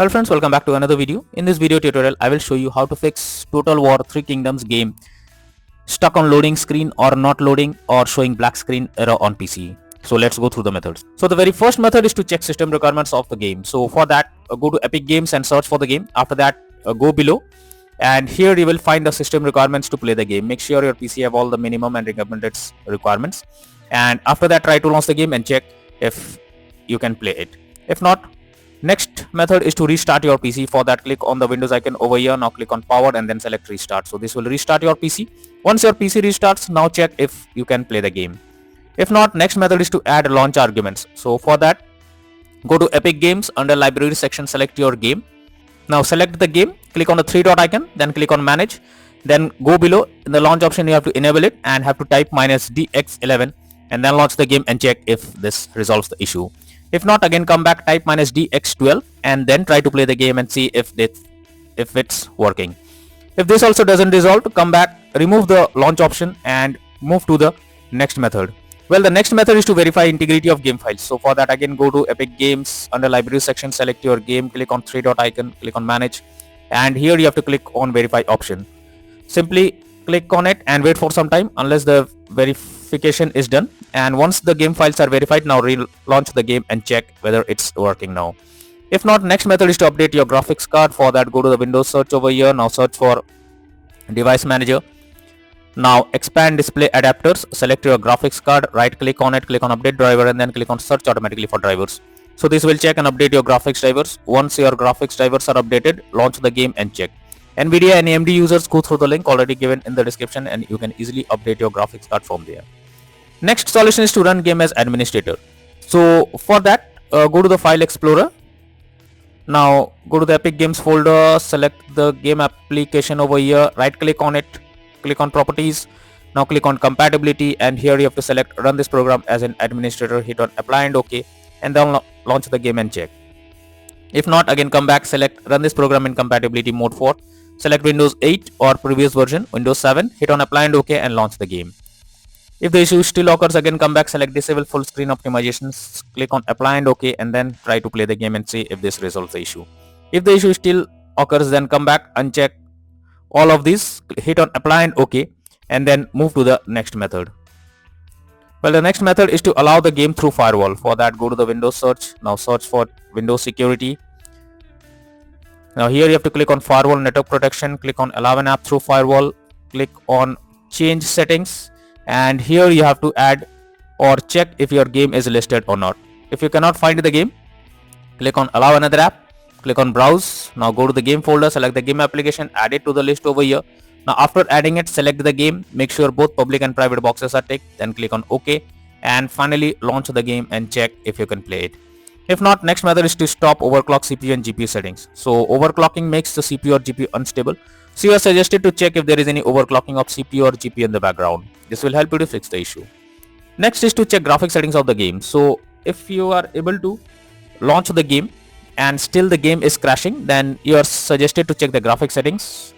Hello friends, welcome back to another video. In this video tutorial, I will show you how to fix Total War 3 Kingdoms game stuck on loading screen or not loading or showing black screen error on PC. So let's go through the methods. So the very first method is to check system requirements of the game. So for that, go to Epic Games and search for the game. After that, go below and here you will find the system requirements to play the game. Make sure your PC have all the minimum and recommended requirements. And after that, try to launch the game and check if you can play it. If not, next method is to restart your PC. For that, click on the Windows icon over here. Now click on power and then select restart. So this will restart your PC. Once your PC restarts, now check if you can play the game. If not, next method is to add launch arguments. So for that, go to Epic Games, under library section, select your game. Now select the game, click on the three dot icon, then click on manage. Then go below in the launch option, you have to enable it and have to type -DX11 and then launch the game and check if this resolves the issue. If not, again come back, type -DX12 and then try to play the game and see if it's working. If this also doesn't resolve, come back, remove the launch option and move to the next method. Well, the next method is to verify integrity of game files. So for that, again go to Epic Games, under library section, select your game, click on three dot icon, click on manage, and here you have to click on verify option. Simply click on it and wait for some time unless the verification is done. And once the game files are verified, now relaunch the game and check whether it's working now. If not, next method is to update your graphics card. For that, go to the Windows search over here. Now search for device manager. Now expand display adapters, select your graphics card, right click on it, click on update driver and then click on search automatically for drivers. So this will check and update your graphics drivers. Once your graphics drivers are updated, launch the game and check. NVIDIA and AMD users, go through the link already given in the description and you can easily update your graphics card from there. Next solution is to run game as administrator. So for that, go to the file explorer. Now go to the Epic Games folder, select the game application over here, right click on it, click on properties. Now click on compatibility and here you have to select run this program as an administrator, hit on apply and OK and then launch the game and check. If not, again come back, select run this program in compatibility mode 4, select Windows 8 or previous version Windows 7, hit on apply and OK and launch the game. If the issue still occurs, again come back, select disable full screen optimizations, click on apply and OK and then try to play the game and see if this resolves the issue. If the issue still occurs, then come back, uncheck all of these, hit on apply and OK and then move to the next method. Well, the next method is to allow the game through firewall. For that, go to the Windows search. Now search for Windows security. Now here you have to click on firewall network protection, click on allow an app through firewall, click on change settings and here you have to add or check if your game is listed or not. If you cannot find the game, click on allow another app, click on browse. Now go to the game folder, select the game application, add it to the list over here. Now after adding it, select the game, make sure both public and private boxes are ticked, then click on OK and finally launch the game and check if you can play it. If not, next method is to stop overclock CPU and GPU settings. So overclocking makes the CPU or GPU unstable. So you are suggested to check if there is any overclocking of CPU or GPU in the background. This will help you to fix the issue. Next is to check graphic settings of the game. So if you are able to launch the game and still the game is crashing, then you are suggested to check the graphic settings,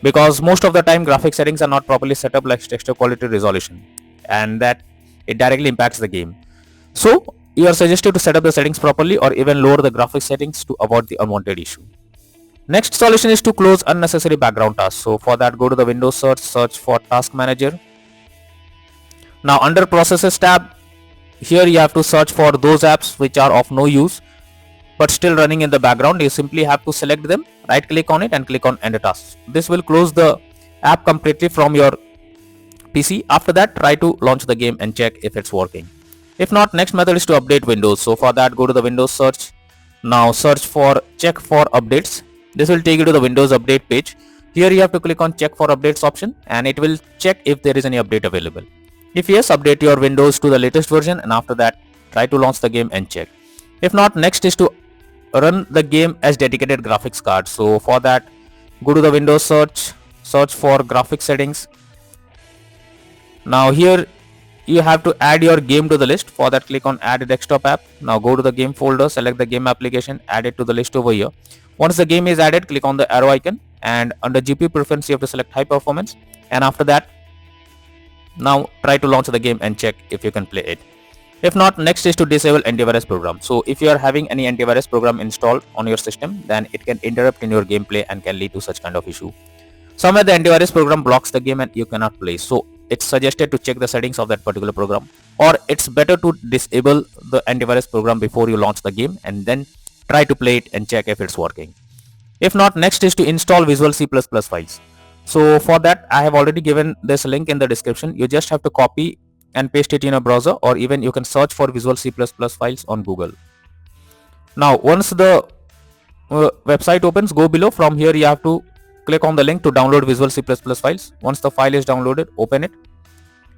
because most of the time graphic settings are not properly set up, like texture quality, resolution, and that it directly impacts the game. So you are suggested to set up the settings properly or even lower the graphic settings to avoid the unwanted issue. Next solution is to close unnecessary background tasks. So for that, go to the Windows search for task manager. Now under processes tab, here you have to search for those apps which are of no use but still running in the background. You simply have to select them, right click on it and click on end tasks. This will close the app completely from your PC. After that, try to launch the game and check if it's working. If not, next method is to update Windows. So for that, go to the Windows search. Now search for check for updates. This will take you to the Windows update page. Here you have to click on check for updates option and it will check if there is any update available. If yes, update your Windows to the latest version and after that try to launch the game and check. If not, next is to run the game as dedicated graphics card. So for that, go to the Windows search for graphics settings. Now here you have to add your game to the list. For that, click on add desktop app. Now go to the game folder, select the game application, add it to the list over here. Once the game is added, click on the arrow icon and under GPU preference you have to select high performance and after that, now try to launch the game and check if you can play it. If not, next is to disable antivirus program. So if you are having any antivirus program installed on your system, then it can interrupt in your gameplay and can lead to such kind of issue. Somewhere the antivirus program blocks the game and you cannot play. So it's suggested to check the settings of that particular program, or it's better to disable the antivirus program before you launch the game and then try to play it and check if it's working. If not, next is to install Visual C++ files. So for that, I have already given this link in the description. You just have to copy and paste it in a browser, or even you can search for Visual C++ files on Google. Now once the website opens, go below. From here you have to click on the link to download Visual C++ files. Once the file is downloaded, open it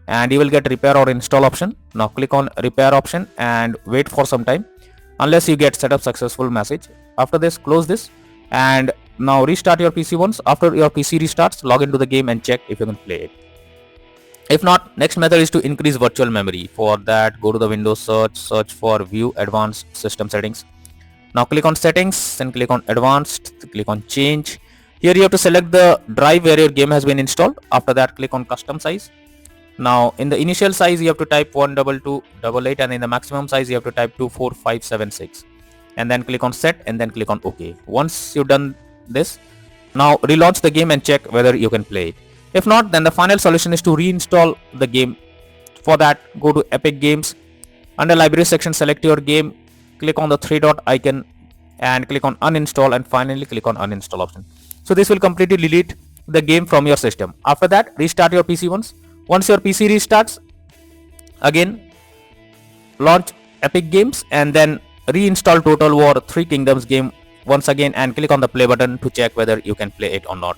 and you will get repair or install option. Now click on repair option and wait for some time unless you get setup successful message. After this, close this and now restart your PC once. After your PC restarts, log into the game and check if you can play it. If not, next method is to increase virtual memory. For that, go to the Windows search for view advanced system settings. Now click on settings, then click on advanced, click on change. Here you have to select the drive where your game has been installed. After that, click on custom size. Now in the initial size you have to type 12288 and in the maximum size you have to type 24576 and then click on set and then click on OK. Once you've done this, now relaunch the game and check whether you can play it. If not, then the final solution is to reinstall the game. For that, go to Epic Games. Under library section, select your game, click on the three dot icon and click on uninstall and finally click on uninstall option. So this will completely delete the game from your system. After that, restart your PC once. Once your PC restarts, again launch Epic Games and then reinstall Total War 3 Kingdoms game once again and click on the play button to check whether you can play it or not.